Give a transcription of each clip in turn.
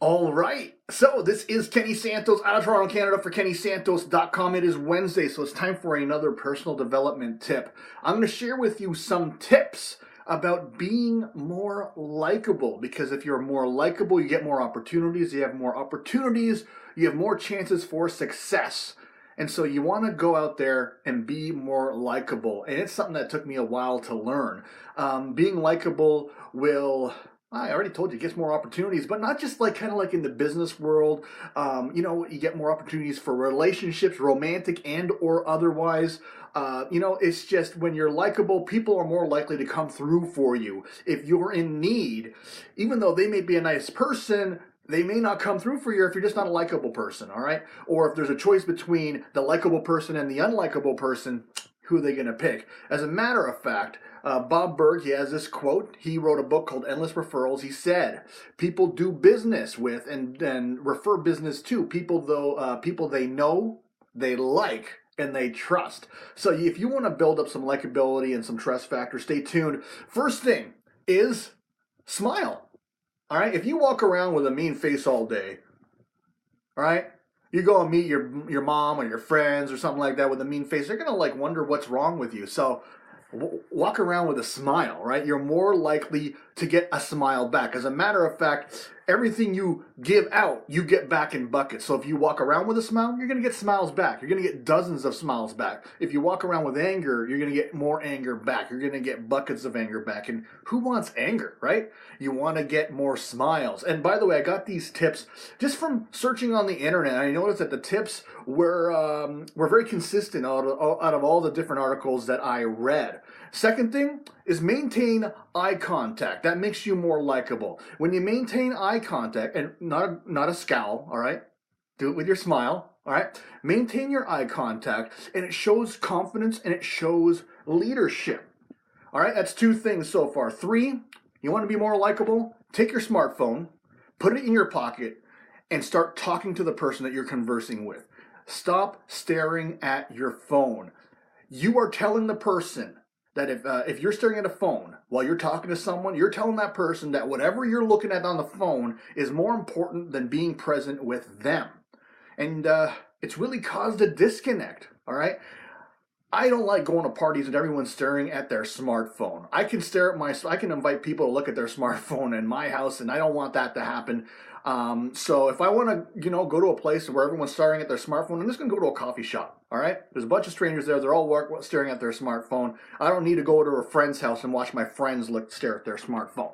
All right. So this is Kenny Santos out of Toronto, Canada for KennySantos.com. It is Wednesday, so it's time for another personal development tip. I'm going to share with you some tips about being more likable, because if you're more likable, you get more opportunities. You have more opportunities, you have more chances for success. And so you want to go out there and be more likable. And it's something that took me a while to learn. Being likable will, I already told you, it gets more opportunities, but not just like kind of like in the business world. You get more opportunities for relationships, romantic and or otherwise. It's just when you're likable, people are more likely to come through for you. If you're in need, even though they may be a nice person, they may not come through for you if you're just not a likable person, all right? Or if there's a choice between the likable person and the unlikable person, who are they going to pick? As a matter of fact, Bob Berg, he has this quote. He wrote a book called Endless Referrals. He said, people do business with and refer business to people they know, they like, and they trust. So if you want to build up some likability and some trust factor, stay tuned. First thing is smile. All right, if you walk around with a mean face all day, all right, you go and meet your mom or your friends or something like that with a mean face, they're gonna like wonder what's wrong with you. So walk around with a smile, right? You're more likely to get a smile back. As a matter of fact, everything you give out, you get back in buckets. So if you walk around with a smile, you're going to get smiles back. You're going to get dozens of smiles back. If you walk around with anger, you're going to get more anger back. You're going to get buckets of anger back. And who wants anger, right? You want to get more smiles. And by the way, I got these tips just from searching on the internet. I noticed that the tips were very consistent out of all the different articles that I read. Second thing is maintain eye contact. That makes you more likable. When you maintain eye contact, and not a scowl, all right? Do it with your smile, all right? Maintain your eye contact, and it shows confidence and it shows leadership. All right, that's two things so far. Three, you want to be more likable? Take your smartphone, put it in your pocket, and start talking to the person that you're conversing with. Stop staring at your phone. You are telling the person that if you're staring at a phone while you're talking to someone, you're telling that person that whatever you're looking at on the phone is more important than being present with them. And it's really caused a disconnect, all right? I don't like going to parties and everyone's staring at their smartphone. I can invite people to look at their smartphone in my house, and I don't want that to happen. So if I want to, go to a place where everyone's staring at their smartphone, I'm just going to go to a coffee shop, all right? There's a bunch of strangers there. They're all staring at their smartphone. I don't need to go to a friend's house and watch my friends stare at their smartphone.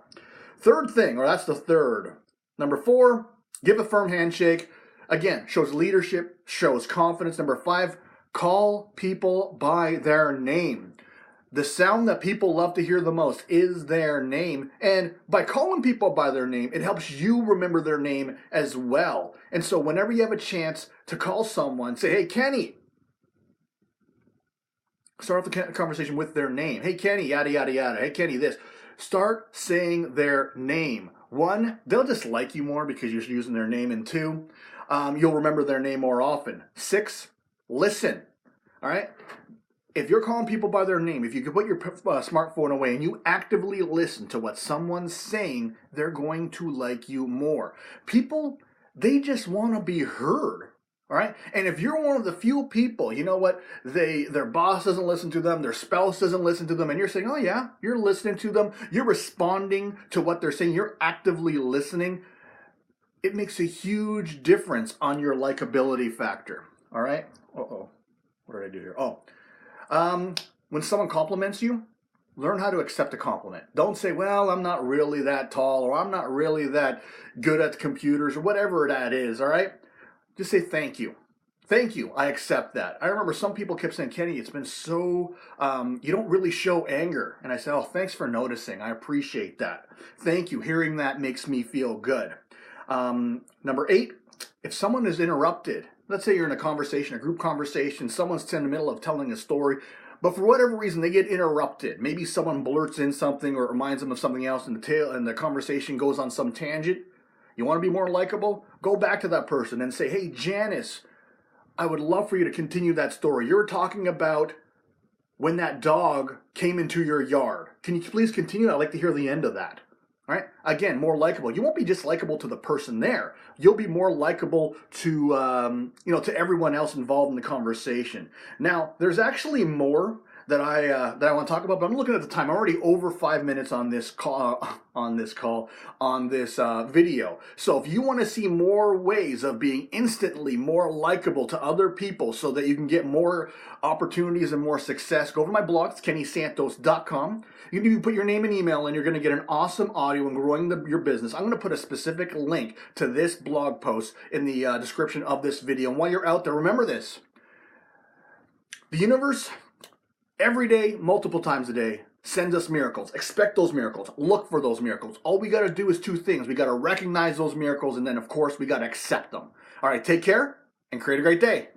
Third thing, or that's the third. Number 4, give a firm handshake. Again, shows leadership, shows confidence. Number 5, call people by their name. The sound that people love to hear the most is their name. And by calling people by their name, it helps you remember their name as well. And so whenever you have a chance to call someone, say, hey, Kenny. Start off the conversation with their name. Hey, Kenny, yada, yada, yada. Hey, Kenny, this. Start saying their name. 1, they'll just like you more because you're using their name. And 2, you'll remember their name more often. 6, listen. All right? If you're calling people by their name, if you could put your smartphone away and you actively listen to what someone's saying, they're going to like you more. People, they just want to be heard. All right? And if you're one of the few people, you know what, their boss doesn't listen to them, their spouse doesn't listen to them, and you're saying, oh yeah, you're listening to them, you're responding to what they're saying, you're actively listening, it makes a huge difference on your likability factor. All right? Uh-oh. What did I do here? When someone compliments you, learn how to accept a compliment. Don't say, well, I'm not really that tall, or I'm not really that good at computers, or whatever that is, all right? Just say thank you. Thank you, I accept that. I remember some people kept saying, Kenny, it's been so, you don't really show anger. And I said, oh, thanks for noticing. I appreciate that. Thank you. Hearing that makes me feel good. Number 8, if someone is interrupted, let's say you're in a conversation, a group conversation, someone's in the middle of telling a story, but for whatever reason they get interrupted. Maybe someone blurts in something or it reminds them of something else and the conversation goes on some tangent. You want to be more likable? Go back to that person and say, hey, Janice, I would love for you to continue that story. You're talking about when that dog came into your yard. Can you please continue? I'd like to hear the end of that. All right. Again, more likable. You won't be just likable to the person there. You'll be more likable to to everyone else involved in the conversation. Now, there's actually more that I want to talk about, but I'm looking at the time. I'm already over 5 minutes on this video. So if you want to see more ways of being instantly more likable to other people, so that you can get more opportunities and more success, go over to my blog. It's kennysantos.com. You can put your name and email in. You're going to get an awesome audio in growing your business. I'm going to put a specific link to this blog post in the description of this video. And while you're out there, remember this. The universe, every day, multiple times a day, sends us miracles. Expect those miracles. Look for those miracles. All we got to do is two things. We got to recognize those miracles, and then, of course, we got to accept them. All right, take care and create a great day.